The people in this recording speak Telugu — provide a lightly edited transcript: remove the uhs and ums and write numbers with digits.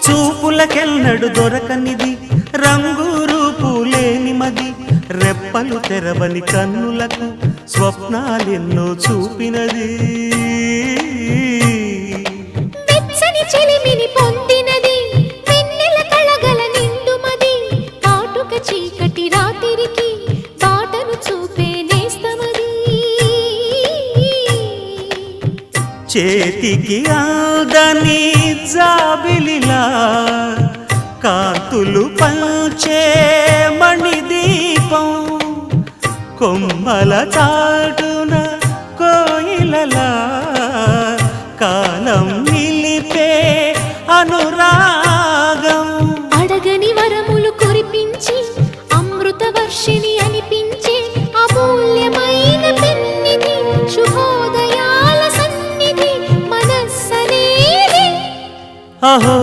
చూపులకెన్నడు దొరకనిది రంగు రూపు లేని మది రెప్పలు తెరవని కన్నులకు స్వప్నాలెన్నో చూపినది వెచ్చని చెలిమిని పొందినది వెన్నెల కళగల నిండుమది కాటుక చీకటి రాత్రికి బాటను చూపే నేస్తమది చేతికి ఆదని జాబిలిలా కాంతులు పంచే మణిదీపం కొమ్మల చాటున కోయిలలా కాలం నిలిపే అనురాగం అడగని వరములు కురిపించి అమృత వర్షిణి అనిపించే అమూల్యమైన పెన్నిధి శుభోదయాల సన్నిధి మనస్సనేది అహో